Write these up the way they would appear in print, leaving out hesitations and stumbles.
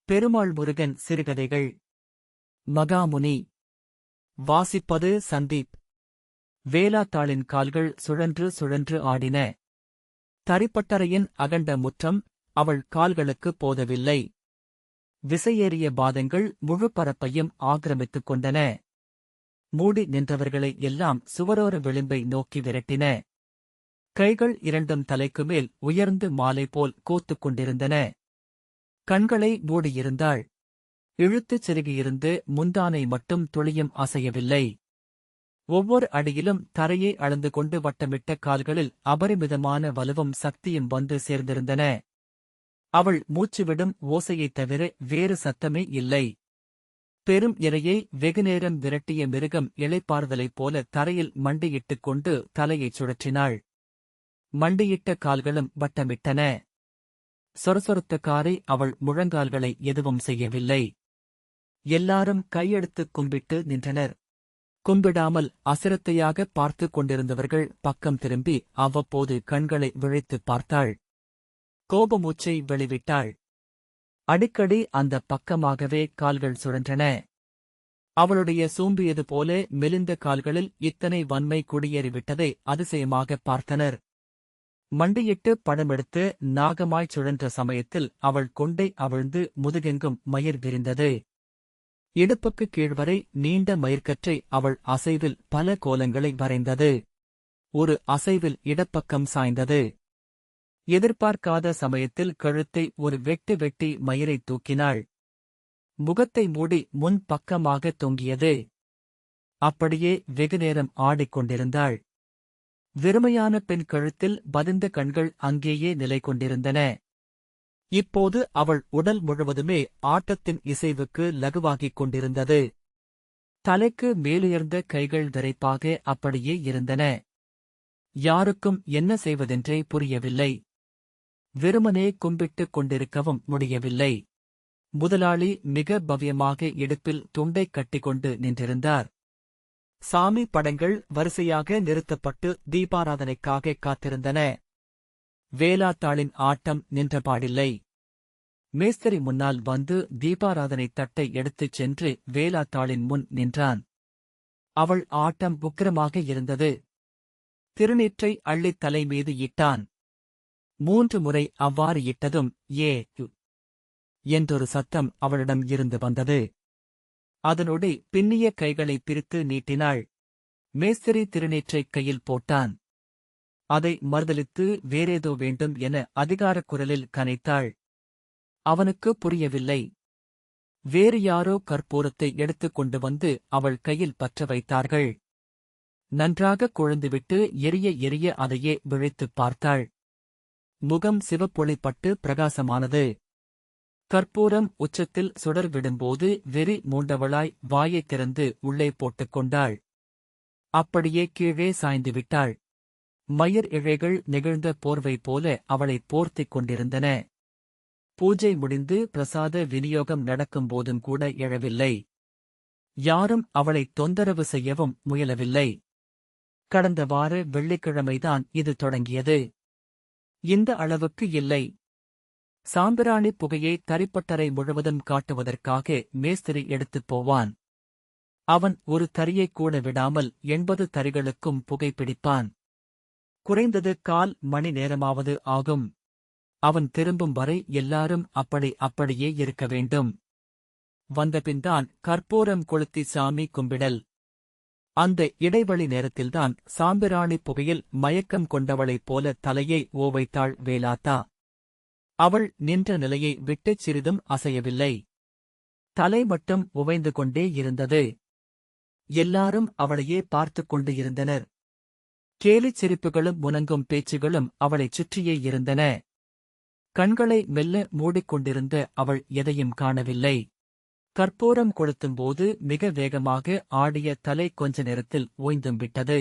பெருமாள் முருகன் சிறுகதைகள். மகாமுனி. வாசிப்பது சந்தீப். வேலாத்தாளின் கால்கள் சுழன்று சுழன்று ஆடின. தரிப்பட்டறையின் அகண்ட முற்றம் அவள் கால்களுக்கு போதவில்லை. விசையேறிய பாதங்கள் முழு பரப்பையும் ஆக்கிரமித்துக் கொண்டன. மூடி நின்றவர்களை எல்லாம் சுவரோர விளிம்பை நோக்கி விரட்டின. கைகள் இரண்டும் தலைக்கு மேல் உயர்ந்து மாலை போல் கோத்துக் கொண்டிருந்தன. கண்களை மூடியிருந்தாள். இழுத்துச் செருகியிருந்து முந்தானை மட்டும் துளியும் அசையவில்லை. ஒவ்வொரு அடியிலும் தரையை அளந்து கொண்டு வட்டமிட்ட கால்களில் அபரிமிதமான வலுவும் சக்தியும் வந்து சேர்ந்திருந்தன. அவள் மூச்சுவிடும் ஓசையைத் தவிர வேறு சத்தமே இல்லை. பெரும் இரையை வெகுநேரம் விரட்டிய மிருகம் இளைப்பாறுதலைப் போல தரையில் மண்டியிட்டுக் கொண்டு தலையைச் சுழற்றினாள். மண்டியிட்ட கால்களும் வட்டமிட்டன. சொரசொரத்த காரை அவள் முழங்கால்களை எதுவும் செய்யவில்லை. எல்லாரும் கையெடுத்துக் கும்பிட்டு நின்றனர். கும்பிடாமல் அசிரத்தையாக பார்த்துக் கொண்டிருந்தவர்கள் பக்கம் திரும்பி அவ்வப்போது கண்களை விழித்துப் பார்த்தாள். கோபமூச்சை வெளிவிட்டாள். அடிக்கடி அந்த பக்கமாகவே கால்கள் சுழன்றன. அவளுடைய சூம்பியது போல மெலிந்த கால்களில் இத்தனை வன்மை குடியேறிவிட்டதை அதிசயமாகப் பார்த்தனர். மண்டியிட்டு படமெடுத்து நாகமாய்ச் சுழன்ற சமயத்தில் அவள் கொண்டை அவிழ்ந்து முதுகெங்கும் மயிர் விரிந்தது. இடுப்புக்குக் கீழ்வரை நீண்ட மயிர்கற்றை அவள் அசைவில் பல கோலங்களை வரைந்தது. ஒரு அசைவில் இடப்பக்கம் சாய்ந்தது. எதிர்பார்க்காத சமயத்தில் கழுத்தை ஒரு வெட்டு வெட்டி மயிரைத் தூக்கினாள். முகத்தை மூடி முன் பக்கமாகத் தொங்கியது. அப்படியே வெகுநேரம் ஆடிக்கொண்டிருந்தாள். வெறுமையான பெண் கழுத்தில் பதிந்த கண்கள் அங்கேயே நிலை கொண்டிருந்தன. இப்போது அவள் உடல் முழுவதுமே ஆட்டத்தின் இசைவுக்கு லகுவாகிக் கொண்டிருந்தது. தலைக்கு மேலுயர்ந்த கைகள் விரைப்பாக அப்படியே இருந்தன. யாருக்கும் என்ன செய்வதென்றே புரியவில்லை. வெறுமனே கும்பிட்டுக் கொண்டிருக்கவும் முடியவில்லை. முதலாளி மிக பவ்யமாக இடுப்பில் துண்டைக் கட்டிக்கொண்டு நின்றிருந்தார். சாமி படங்கள் வரிசையாக நிறுத்தப்பட்டு தீபாராதனைக்காக காத்திருந்தன. வேலாத்தாளின் ஆட்டம் நின்றபாடில்லை. மேஸ்திரி முன்னால் வந்து தீபாராதனை தட்டை எடுத்துச் சென்று வேலாத்தாளின் முன் நின்றான். அவள் ஆட்டம் உக்கிரமாக இருந்தது. திருநீற்றை அள்ளித் தலை மீது இட்டான். 3 முறை அவ்வாறு இட்டதும் ஏ என்றொரு சத்தம் அவளிடம் இருந்து வந்தது. அதனோடு பின்னிய கைகளை பிரித்து நீட்டினாள். மேஸ்திரி திருநீற்றைக் கையில் போட்டான். அதை மறுதலித்து வேறேதோ வேண்டும் என அதிகாரக் குரலில் கனைத்தாள். அவனுக்கு புரியவில்லை. வேறு யாரோ கற்பூரத்தை எடுத்துக் கொண்டு வந்து அவள் கையில் பற்ற வைத்தார்கள். நன்றாக கொழுந்துவிட்டு எரிய எரிய அதையே விழித்துப் பார்த்தாள். முகம் சிவப்பொளிப்பட்டு பிரகாசமானது. கற்பூரம் உச்சத்தில் சுடர் விடும்போது வெறி மூண்டவளாய் வாயைத் திறந்து உள்ளே போட்டுக் கொண்டாள். அப்படியே கீழே சாய்ந்து விட்டாள். மயிர் இழைகள் நெகிழ்ந்த போர்வை போல அவளைப் போர்த்திக் கொண்டிருந்தன. பூஜை முடிந்து பிரசாத விநியோகம் நடக்கும்போதும் கூட எழவில்லை. யாரும் அவளைத் தொந்தரவு செய்யவும் முயலவில்லை. கடந்த வார வெள்ளிக்கிழமைதான் இது தொடங்கியது. இந்த அளவுக்கு இல்லை. சாம்பிராணி புகையை தரிப்பட்டறை முழுவதும் காட்டுவதற்காக மேஸ்திரி எடுத்துப் போவான். அவன் ஒரு தறியைக் கூட விடாமல் 80 தறிகளுக்கும் புகை பிடிப்பான். குறைந்தது 1/4 மணி நேரமாவது ஆகும். அவன் திரும்பும் வரை எல்லாரும் அப்படியே இருக்க வேண்டும். வந்தபின்தான் கற்பூரம் கொளுத்தி சாமி கும்பிடல். அந்த இடைவெளி நேரத்தில்தான் சாம்பிராணி புகையில் மயக்கம் கொண்டவளைப் போல தலையை ஓவைத்தாள் வேலாத்தா. அவள் நின்ற நிலையை விட்டுச் சிறிதும் அசையவில்லை. தலை மட்டும் உவைந்து கொண்டே இருந்தது. எல்லாரும் அவளையே பார்த்துக் கொண்டு இருந்தனர். கேலிச் சிரிப்புகளும் முனங்கும் பேச்சுகளும் அவளைச் சுற்றியே இருந்தன. கண்களை மெல்ல மூடிக்கொண்டிருந்த அவள் எதையும் காணவில்லை. கற்பூரம் கொளுத்தும்போது மிக வேகமாக ஆடிய தலை கொஞ்ச நேரத்தில் ஓய்ந்தும் விட்டது.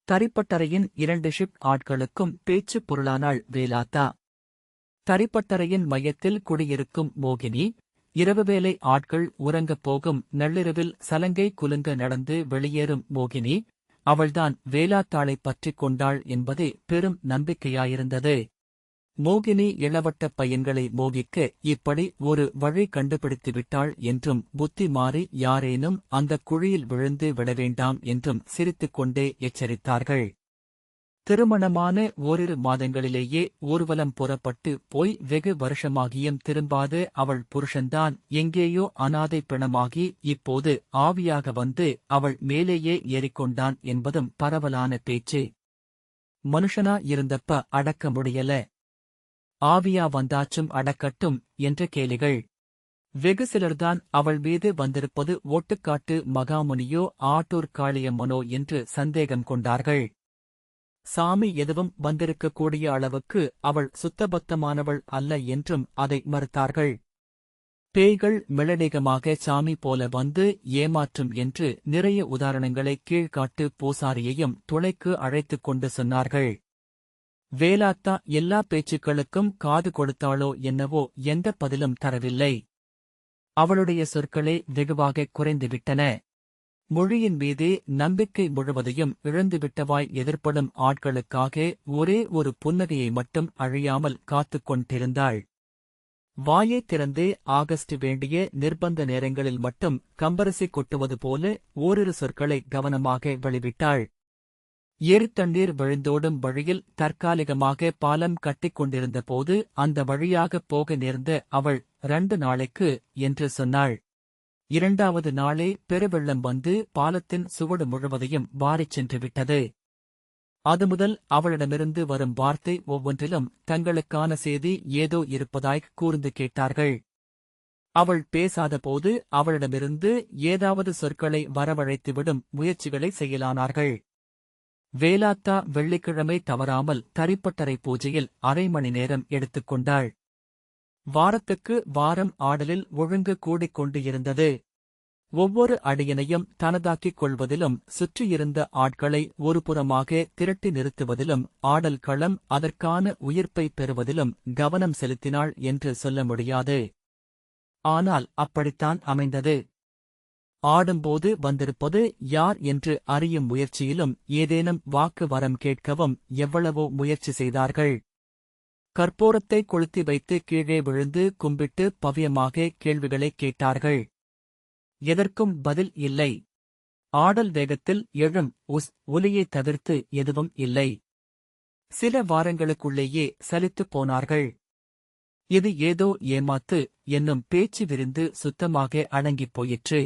தரிப்பட்டறையின் 2 ஷிப்ட் ஆட்களுக்கும் பேச்சுப் பொருளானாள் வேலாத்தா. தரிப்பட்டறையின் மையத்தில் குடியிருக்கும் மோகினி, இரவு வேலை ஆட்கள் உறங்கப் போகும் நள்ளிரவில் சலங்கை குலுங்க நடந்து வெளியேறும் மோகினி, அவள்தான் வேலாத்தாளைப் பற்றிக் கொண்டாள் என்பதே பெரும் நம்பிக்கையாயிருந்தது. மோகினி இளவட்ட பையன்களை மோகிக்க இப்படி ஒரு வழி கண்டுபிடித்துவிட்டாள் என்றும் புத்தி மாறி யாரேனும் அந்தக் குழியில் விழுந்து விடவேண்டாம் என்றும் சிரித்துக்கொண்டே எச்சரித்தார்கள். திருமணமான ஓரிரு மாதங்களிலேயே ஊர்வலம் புறப்பட்டு போய் வெகு வருஷமாகியும் திரும்பாத அவள் புருஷன்தான் எங்கேயோ அனாதை பிணமாகி இப்போது ஆவியாக வந்து அவள் மேலேயே ஏறிக்கொண்டான் என்பதும் பரவலான பேச்சு. மனுஷனா இருந்தப்ப அடக்க முடியல, ஆவியா வந்தாச்சும் அடக்கட்டும் என்ற கேலிகள். வெகு சிலர்தான் அவள் மீது வந்திருப்பது ஓட்டுக்காட்டு மகாமுனியோ ஆட்டூர் காளியம்மனோ என்று சந்தேகம் கொண்டார்கள். சாமி எதுவும் வந்திருக்கக்கூடிய அளவுக்கு அவள் சுத்தபத்தமானவள் அல்ல என்றும் அதை மறுத்தார்கள். பேய்கள் மிளநீகமாக சாமி போல வந்து ஏமாற்றும் என்று நிறைய உதாரணங்களை கீழ்காட்டு பூசாரியையும் துணைக்கு அழைத்துக் கொண்டு சொன்னார்கள். வேலாத்தா எல்லா பேச்சுக்களுக்கும் காது கொடுத்தாளோ என்னவோ எந்த பதிலும் தரவில்லை. அவளுடைய சொற்களே வெகுவாக குறைந்துவிட்டன. மொழியின் மீதே நம்பிக்கை முழுவதையும் இழந்துவிட்டவாய் எதிர்ப்படும் ஆட்களுக்காக ஒரே ஒரு புன்னகையை மட்டும் அழியாமல் காத்துக் கொண்டிருந்தாள். வாயை திறந்தே ஆகஸ்ட் வேண்டிய நிர்பந்த நேரங்களில் மட்டும் கம்பரசி கொட்டுவது போல ஓரிரு சொற்களை கவனமாக வெளிவிட்டாள். ஏரித்தண்ணீர் விழுந்தோடும் வழியில் தற்காலிகமாக பாலம் கட்டிக் கொண்டிருந்த போது அந்த வழியாகப் போக நேர்ந்த அவள் 2 நாளைக்கு என்று சொன்னாள். 2வது நாளே பெருவெள்ளம் வந்து பாலத்தின் சுவடு முழுவதையும் வாரிச் சென்று விட்டது. அது முதல் அவளிடமிருந்து வரும் வார்த்தை ஒவ்வொன்றிலும் தங்களுக்கான செய்தி ஏதோ இருப்பதாய்க் கூர்ந்து கேட்டார்கள். அவள் பேசாதபோது அவளிடமிருந்து ஏதாவது சொற்களை வரவழைத்துவிடும் முயற்சிகளை செய்யலானார்கள். வேலாத்தா வெள்ளிக்கிழமை தவறாமல் தரிப்பட்டறை பூஜையில் 1/2 மணி நேரம் எடுத்துக்கொண்டாள். வாரத்துக்கு வாரம் ஆடலில் ஒழுங்கு கூடிக்கொண்டு இருந்தது. ஒவ்வொரு அடியனையும் தனதாக்கிக் கொள்வதிலும் சுற்றியிருந்த ஆட்களை ஒருபுறமாக திரட்டி நிறுத்துவதிலும் ஆடல் களம் அதற்கான உயிர்ப்பை பெறுவதிலும் கவனம் செலுத்தினாள் என்று சொல்ல முடியாது. ஆனால் அப்படித்தான் அமைந்தது. ஆடும்போது வந்திருப்பது யார் என்று அறியும் முயற்சியிலும் ஏதேனும் வாக்கு வரம் கேட்கவும் எவ்வளவோ முயற்சி செய்தார்கள். கற்பூரத்தை கொளுத்தி வைத்து கீழே விழுந்து கும்பிட்டு பவ்யமாக கேள்விகளைக் கேட்டார்கள். எதற்கும் பதில் இல்லை. ஆடல் வேகத்தில் எழும் ஒலியைத் தவிர்த்து எதுவும் இல்லை. சில வாரங்களுக்குள்ளேயே சலித்துப் போனார்கள். இது ஏதோ ஏமாத்து என்னும் பேச்சு விரிந்து சுத்தமாக அடங்கிப் போயிற்று.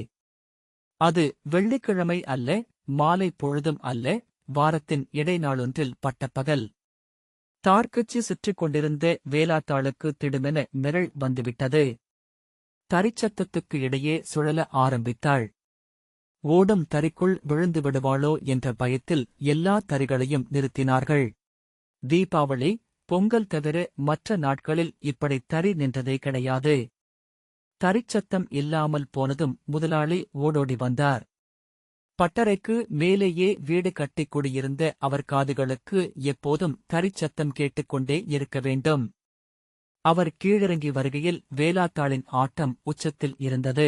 அது வெள்ளிக்கிழமை அல்ல, மாலை பொழுதும் அல்ல, வாரத்தின் இடைநாளொன்றில் பட்டப்பகல். தார்க்கச்சி சுற்றிக் கொண்டிருந்த வேலாத்தாளுக்கு திடுமென மிரள் வந்துவிட்டது. தரிச்சத்தத்துக்கு இடையே சுழல ஆரம்பித்தாள். ஓடும் தறிக்குள் விழுந்து விடுவாளோ என்ற பயத்தில் எல்லா தறிகளையும் நிறுத்தினார்கள். தீபாவளி, பொங்கல் தவிர மற்ற நாட்களில் இப்படி தறி நின்றதே கிடையாது. தரிச்சத்தம் இல்லாமல் போனதும் முதலாளி ஓடோடி வந்தார். பட்டறைக்கு மேலேயே வீடு கட்டிக் குடியிருந்த அவர் காதுகளுக்கு எப்போதும் தரிச்சத்தம் கேட்டுக்கொண்டே இருக்க வேண்டும். அவர் கீழிறங்கி வருகையில் வேலாத்தாளின் ஆட்டம் உச்சத்தில் இருந்தது.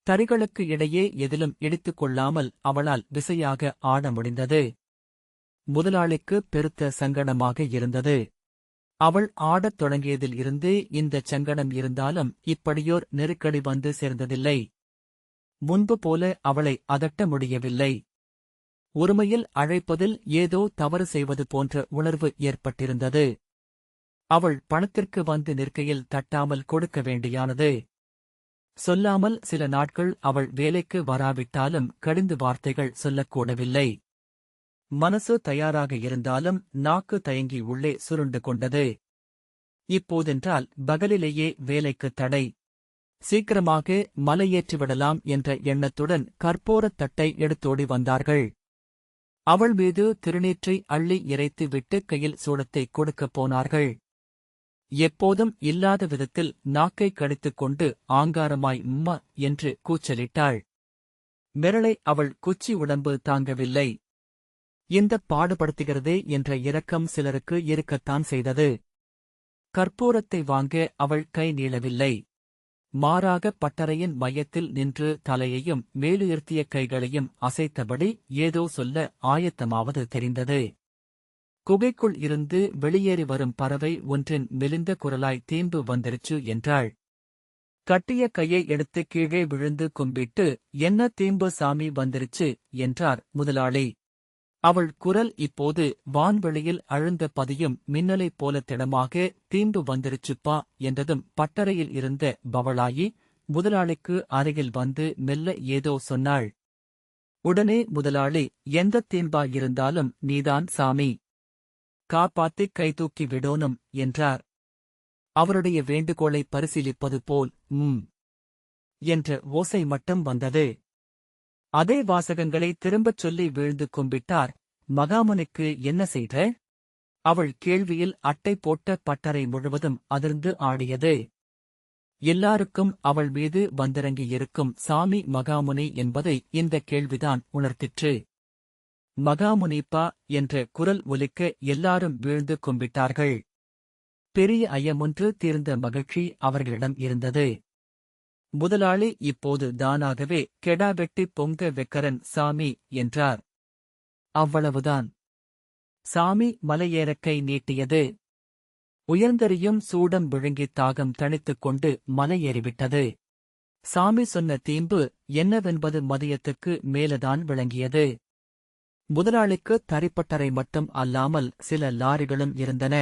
தறிகளுக்கு இடையே எதிலும் இடித்துக் கொள்ளாமல் அவளால் விசையாக ஆட முடிந்தது. முதலாளிக்கு பெருத்த சங்கடமாக இருந்தது. அவள் ஆடத் தொடங்கியதில் இருந்தே இந்தச் சங்கடம் இருந்தாலும் இப்படியோர் நெருக்கடி வந்து சேர்ந்ததில்லை. முன்பு போல அவளை அதட்ட முடியவில்லை. ஒருமையில் அழைப்பதில் ஏதோ தவறு செய்வது போன்ற உணர்வு ஏற்பட்டிருந்தது. அவள் பணத்திற்கு வந்து நிற்கையில் தட்டாமல் கொடுக்க வேண்டியானது. சொல்லாமல் சில நாட்கள் அவள் வேலைக்கு வராவிட்டாலும் கடிந்து வார்த்தைகள் சொல்லக்கூடவில்லை. மனசு தயாராக இருந்தாலும் நாக்கு தயங்கி உள்ளே சுருண்டு கொண்டது. இப்போதென்றால் பகலிலேயே வேலைக்கு தடை. சீக்கிரமாக மலையேற்றிவிடலாம் என்ற எண்ணத்துடன் கற்பூரத் தட்டை எடுத்தோடி வந்தார்கள். அவள் மீது திருநீற்றை அள்ளி இறைத்து விட்டு கையில் சூடத்தை கொடுக்கப் போனார்கள். எப்போதும் இல்லாத விதத்தில் நாக்கை கடித்துக் கொண்டு ஆங்காரமாய் உம்மா என்று கூச்சலிட்டாள். மிரளை அவள் குச்சி உடம்பு தாங்கவில்லை. இந்தப் பாடுபடுத்துகிறதே என்ற இரக்கம் சிலருக்கு இருக்கத்தான் செய்தது. கற்பூரத்தை வாங்க அவள் கை நீளவில்லை. மாறாக பட்டறையின் மையத்தில் நின்று தலையையும் மேலுயர்த்திய கைகளையும் அசைத்தபடி ஏதோ சொல்ல ஆயத்தமாவது தெரிந்தது. குகைக்குள் இருந்து வெளியேறி வரும் பறவை ஒன்றின் மெலிந்த குரலாய் தீம்பு வந்துருச்சு என்றாள். கட்டிய கையை எடுத்து கீழே விழுந்து கும்பிட்டு, என்ன தீம்பு சாமி வந்துருச்சு என்றார் முதலாளி. அவள் குரல் இப்போது வான்வெளியில் அழுந்த பதியும் மின்னலைப் போல திடமாக தீம்பு வந்துருச்சுப்பா என்றதும் பட்டறையில் இருந்த பவளாயி முதலாளிக்கு அருகில் வந்து மெல்ல ஏதோ சொன்னாள். உடனே முதலாளி, எந்தத் தீம்பா இருந்தாலும் நீதான் சாமி, காப்பாத்திக் கைதூக்கி விடோனும் என்றார். அவருடைய வேண்டுகோளை பரிசீலிப்பது போல் என்ற ஓசை மட்டும் வந்தது. அதே வாசகங்களை திரும்பச் சொல்லி வீழ்ந்து கும்பிட்டார். மகாமுனிக்கு என்ன செய்த? அவள் கேள்வியில் அட்டை போட்ட பட்டறை முழுவதும் அதிர்ந்து ஆடியது. எல்லாருக்கும் அவள் மீது வந்திறங்கியிருக்கும் சாமி மகாமுனி என்பதை இந்த கேள்விதான் உணர்த்திற்று. மகாமுனிப்பா என்ற குரல் ஒலிக்க எல்லாரும் வீழ்ந்து கும்பிட்டார்கள். பெரிய ஐயமொன்று தீர்ந்த மகிழ்ச்சி அவர்களிடம் இருந்தது. முதலாளி இப்போது தானாகவே கெடா வெட்டி பொங்க வெக்கரன் சாமி என்றார். அவ்வளவுதான். சாமி மலையேறக் கை நீட்டியது. உயர்ந்தறியும் சூடம் விழுங்கித் தாகம் தணித்துக் கொண்டு மலையேறிவிட்டது. சாமி சொன்ன தீம்பு என்னவென்பது மதியத்துக்கு மேலதான் விளங்கியது. முதலாளிக்கு தரிப்பட்டறை மட்டும் அல்லாமல் சில லாரிகளும் இருந்தன.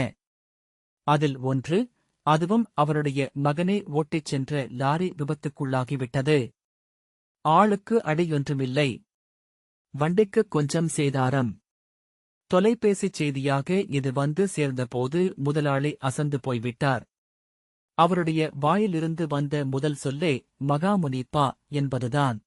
அதில் ஒன்று, அதுவும் அவருடைய மகனை ஓட்டிச் சென்ற லாரி விபத்துக்குள்ளாகிவிட்டது. ஆளுக்கு அடியொன்றுமில்லை. வண்டிக்கு கொஞ்சம் சேதாரம். தொலைபேசிச் செய்தியாக இது வந்து சேர்ந்தபோது முதலாளி அசந்து போய்விட்டார். அவருடைய வாயிலிருந்து வந்த முதல் சொல்லே மகாமுனிப்பா என்பதுதான்.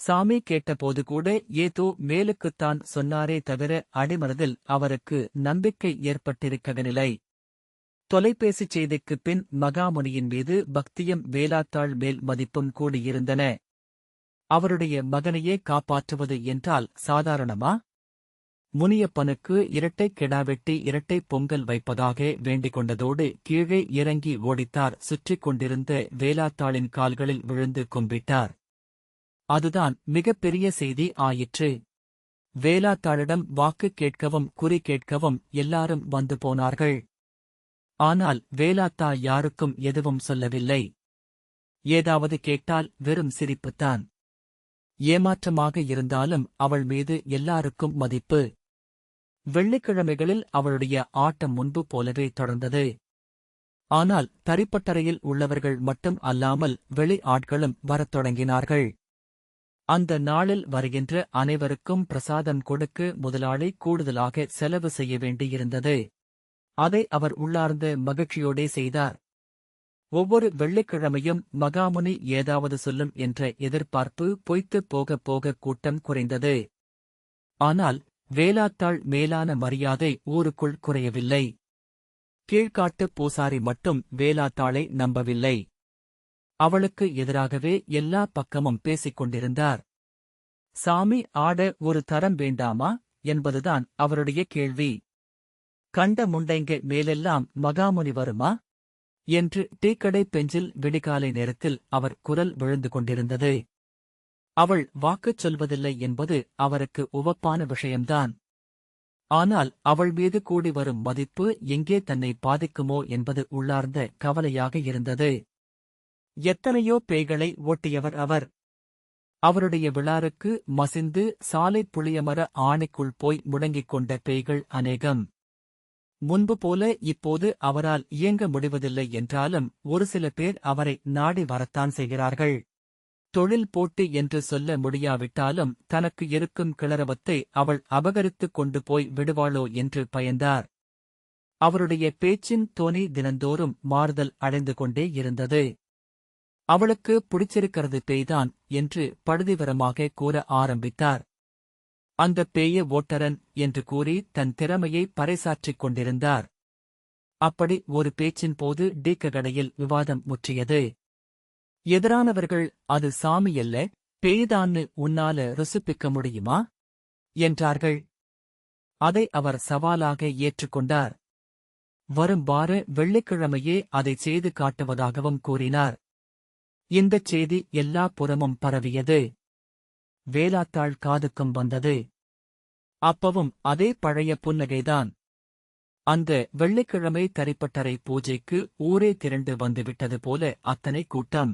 சாமி கேட்டபோது கூட ஏதோ மேலுக்குத்தான் சொன்னாரே தவிர அடிமனதில் அவருக்கு நம்பிக்கை ஏற்பட்டிருக்கவில்லை. தொலைபேசிச் செய்திக்குப் பின் மகாமுனியின் மீது பக்தியும் வேலாத்தாள் மேல் மதிப்பும் கூடியிருந்தன. அவருடைய மகனையே காப்பாற்றுவது என்றால் சாதாரணமா? முனியப்பனுக்கு இரட்டை கெடாவெட்டி இரட்டை பொங்கல் வைப்பதாக வேண்டிக் கொண்டதோடு கீழே இறங்கி ஓடித்தார். சுற்றிக் கொண்டிருந்த வேலாத்தாளின் கால்களில் விழுந்து கும்பிட்டார். அதுதான் மிகப்பெரிய செய்தி ஆயிற்று. வேலாத்தாளிடம் வாக்கு கேட்கவும் குறி கேட்கவும் எல்லாரும் வந்து போனார்கள். ஆனால் வேலாத்தா யாருக்கும் எதுவும் சொல்லவில்லை. ஏதாவது கேட்டால் வெறும் சிரிப்புத்தான். ஏமாற்றமாக இருந்தாலும் அவள் மீது எல்லாருக்கும் மதிப்பு. வெள்ளிக்கிழமைகளில் அவளுடைய ஆட்டம் முன்பு போலவே தொடர்ந்தது. ஆனால் தரிப்பட்டறையில் உள்ளவர்கள் மட்டும் அல்லாமல் வெளி ஆட்களும் வரத் தொடங்கினார்கள். அந்த நாளில் வருகின்ற அனைவருக்கும் பிரசாதம் கொடுக்க முதலாளி கூடுதலாக செலவு செய்ய வேண்டியிருந்தது. அதை அவர் உள்ளார்ந்த மகிழ்ச்சியோடே செய்தார். ஒவ்வொரு வெள்ளிக்கிழமையும் மகாமுனி ஏதாவது சொல்லும் என்ற எதிர்பார்ப்பு பொய்த்துப் போகப் போக கூட்டம் குறைந்தது. ஆனால் வேலாத்தாள் மேலான மரியாதை ஊருக்குள் குறையவில்லை. கீழ்காட்டு பூசாரி மட்டும் வேலாத்தாளை நம்பவில்லை. அவளுக்கு எதிராகவே எல்லா பக்கமும் பேசிக் கொண்டிருந்தார். சாமி ஆட ஒரு தரம் வேண்டாமா என்பதுதான் அவருடைய கேள்வி. கண்ட முண்டைங்க மேலெல்லாம் மகாமுனி வருமா என்று டீக்கடை பெஞ்சில் விடிகாலை நேரத்தில் அவர் குரல் விழுந்து கொண்டிருந்தது. அவள் வாக்குச் சொல்வதில்லை என்பது அவருக்கு உவப்பான விஷயம்தான். ஆனால் அவள் மீது கூடி வரும் மதிப்பு எங்கே தன்னை பாதிக்குமோ என்பது உள்ளார்ந்த கவலையாக இருந்தது. எத்தனையோ பேய்களை ஓட்டியவர் அவர். அவருடைய விழாருக்கு மசிந்து சாலைப் புளியமர ஆணைக்குள் போய் முடங்கிக் கொண்ட பேய்கள் அநேகம். முன்பு போல இப்போது அவரால் இயங்க முடிவதில்லை என்றாலும் ஒரு சில பேர் அவரை நாடி வரத்தான் செய்கிறார்கள். தொழில் போட்டி என்று சொல்ல முடியாவிட்டாலும் தனக்கு இருக்கும் கிளரவத்தை அவள் அபகரித்துக் கொண்டு போய் விடுவாளோ என்று பயந்தார். அவருடைய பேச்சின் தொனி தினந்தோறும் மாறுதல் அடைந்து கொண்டே இருந்தது. அவளுக்கு பிடிச்சிருக்கிறது பேய்தான் என்று படுதிவரமாக கூற ஆரம்பித்தார். அந்த பேய ஓட்டரன் என்று கூறி தன் திறமையை பறைசாற்றிக் கொண்டிருந்தார். அப்படி ஒரு பேச்சின் போது டீக்கடையில் விவாதம் முற்றியது. எதிரானவர்கள் அது சாமியல்ல பேய்தான்னு உன்னால ருசிப்பிக்க முடியுமா என்றார்கள். அதை அவர் சவாலாக ஏற்றுக்கொண்டார். வரும் வார வெள்ளிக்கிழமையே அதை செய்து காட்டுவதாகவும் கூறினார். இந்தச் செய்தி எல்லா புறமும் பரவியது. வேலாத்தாள் காதுக்கும் வந்தது. அப்பவும் அதே பழைய புன்னகைதான். அந்த வெள்ளிக்கிழமை தரிப்பட்டறை பூஜைக்கு ஊரே திரண்டு வந்துவிட்டது போல அத்தனை கூட்டம்.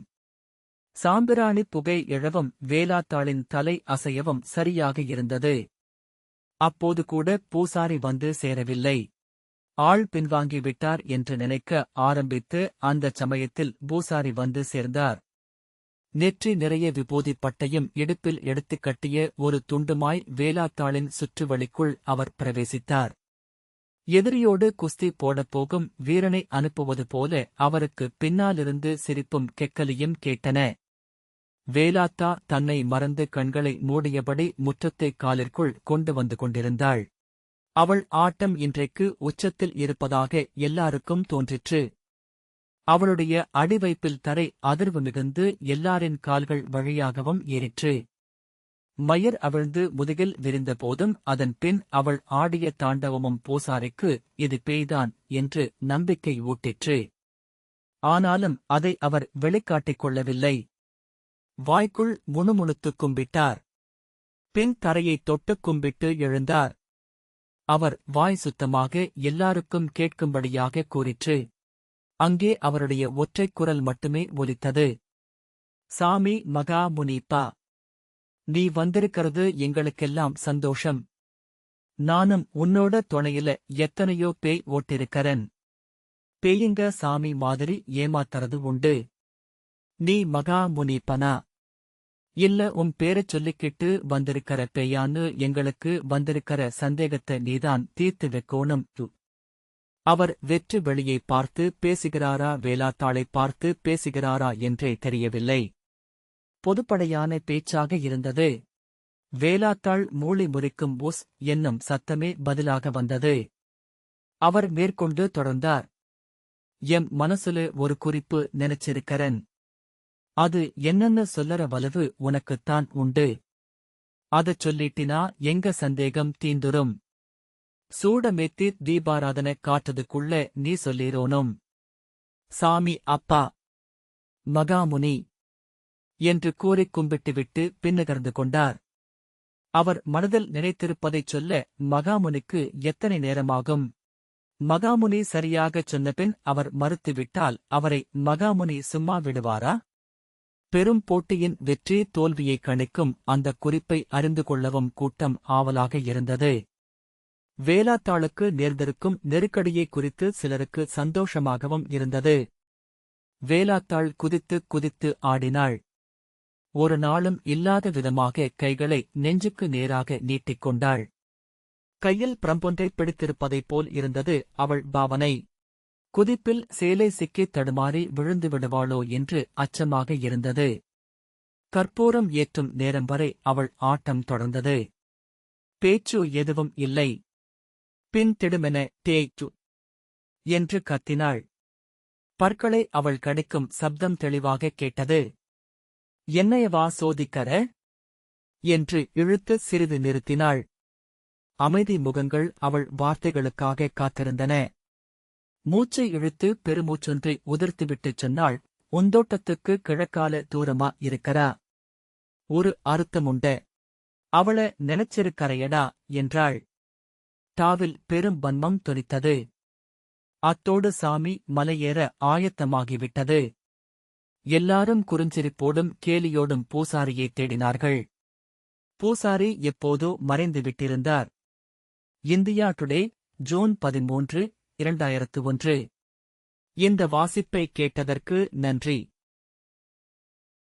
சாம்பிராணி புகை எழவும் வேலாத்தாளின் தலை அசையவும் சரியாக இருந்தது. அப்போது கூட பூசாரி வந்து சேரவில்லை. ஆள் பின்வாங்கிவிட்டார் என்று நினைக்க ஆரம்பித்து அந்தச் சமயத்தில் பூசாரி வந்து சேர்ந்தார். நெற்றி நிறைய விபூதி பட்டையும் இடுப்பில் எடுத்துக் கட்டிய ஒரு துண்டுமாய் வேலாத்தாளின் சுற்றுவழிக்குள் அவர் பிரவேசித்தார். எதிரியோடு குஸ்தி போடப்போகும் வீரனை அனுப்புவது போல அவருக்கு பின்னாலிருந்து சிரிப்பும் கெக்கலியும் கேட்டன. வேலாத்தா தன்னை மறந்து கண்களை மூடியபடி முற்றத்தைக் காலிற்குள் கொண்டு வந்து கொண்டிருந்தாள். அவள் ஆட்டம் இன்றைக்கு உச்சத்தில் இருப்பதாக எல்லாருக்கும் தோன்றிற்று. அவளுடைய அடிவைப்பில் தரை அதிர்வு மிகுந்து எல்லாரின் கால்கள் வழியாகவும் ஏறிற்று. மயிர் அவிழ்ந்து முதுகில் விரிந்தபோதும் அதன் பின் அவள் ஆடிய தாண்டவமும் பூசாரிக்கு இது பேய்தான் என்று நம்பிக்கை ஊட்டிற்று. ஆனாலும் அதை அவர் வெளிக்காட்டிக் கொள்ளவில்லை. வாய்க்குள் முணுமுணுத்துக் கும்பிட்டார். பின் தரையைத் தொட்டுக் கும்பிட்டு எழுந்தார். அவர் வாய் சுத்தமாக எல்லாருக்கும் கேட்கும்படியாக கூறிற்று. அங்கே அவருடைய ஒற்றைக் குரல் மட்டுமே ஒலித்தது. சாமி மகா முனிப்பா, நீ வந்திருக்கிறது எங்களுக்கெல்லாம் சந்தோஷம். நானும் உன்னோட துணையில எத்தனையோ பேய் ஓட்டிருக்கறன். பேயுங்க சாமி மாதிரி ஏமாத்தறது உண்டு. நீ மகா முனிப்பனா இல்ல உன் பேரச் சொல்லிக்கிட்டு வந்திருக்கிற பேயான்னு எங்களுக்கு வந்திருக்கிற சந்தேகத்தை நீதான் தீர்த்து வைக்கோணும். அவர் வெற்று வெளியை பார்த்து பேசுகிறாரா வேலாத்தாளை பார்த்து பேசுகிறாரா என்றே தெரியவில்லை. பொதுப்படையான பேச்சாக இருந்தது. வேலாத்தாள் மூளி முறிக்கும் உஸ் என்னும் சத்தமே பதிலாக வந்தது. அவர் மேற்கொண்டு தொடர்ந்தார். எம் மனசுல ஒரு குறிப்பு நினைச்சிருக்கறன். அது என்னன்னு சொல்லற வலுவு உனக்குத்தான் உண்டு. அதச் சொல்லிட்டினா எங்க சந்தேகம் தீந்துரும். சூடமேத்தி தீபாராதனை காட்டுறதுக்குள்ள நீ சொல்லிரோனும். சாமி அப்பா மகாமுனி என்று கூறிக் கும்பிட்டுவிட்டு பின்னகர்ந்து கொண்டார். அவர் மனதில் நினைத்திருப்பதைச் சொல்ல மகாமுனிக்கு எத்தனை நேரமாகும்? மகாமுனி சரியாகச் சொன்னபின் அவர் மறுத்துவிட்டால் அவரை மகாமுனி சும்மா விடுவாரா? பெரும் போட்டியின் வெற்றி தோல்வியை கணிக்கும் அந்தக் குறிப்பை அறிந்து கொள்ளவும் கூட்டம் ஆவலாக இருந்தது. வேலாத்தாளுக்கு நேர்ந்திருக்கும் நெருக்கடியை குறித்து சிலருக்கு சந்தோஷமாகவும் இருந்தது. வேலாத்தாள் குதித்து குதித்து ஆடினாள். ஒரு நாளும் இல்லாத விதமாக கைகளை நெஞ்சுக்கு நேராக நீட்டிக்கொண்டாள். கையில் பிரம்பொன்றை பிடித்திருப்பதைப் போல் இருந்தது அவள் பாவனை. குதிப்பில் சேலை சிக்கித் தடுமாறி விழுந்து விடுவாளோ என்று அச்சமாக இருந்தது. கற்பூரம் ஏற்றும் நேரம் வரை அவள் ஆட்டம் தொடர்ந்தது. பேச்சு எதுவும் இல்லை. பின் திடுமென டேச்சு என்று கத்தினாள். பற்களை அவள் கடிக்கும் சப்தம் தெளிவாக கேட்டது. என்னையவா சோதிக்கற என்று இழுத்து சிறிது நிறுத்தினாள். அமைதி முகங்கள் அவள் வார்த்தைகளுக்காக காத்திருந்தன. மூச்சை இழுத்து பெருமூச்சொன்றை உதிர்த்துவிட்டுச் சொன்னாள். உந்தோட்டத்துக்கு கிழக்கால தூரமா இருக்கறா. ஒரு அறுத்தமுண்ட அவள நினைச்சிருக்கறையடா என்றாள். டாவில் பெரும் வன்மம் தொனித்தது. அத்தோடு சாமி மலையேற ஆயத்தமாகிவிட்டது. எல்லாரும் குறுஞ்சிரிப்போடும் கேலியோடும் பூசாரியைத் தேடினார்கள். பூசாரி எப்போதோ மறைந்துவிட்டிருந்தார். India today, June 13, 2001. இந்த வாசிப்பை கேட்டதற்கு நன்றி.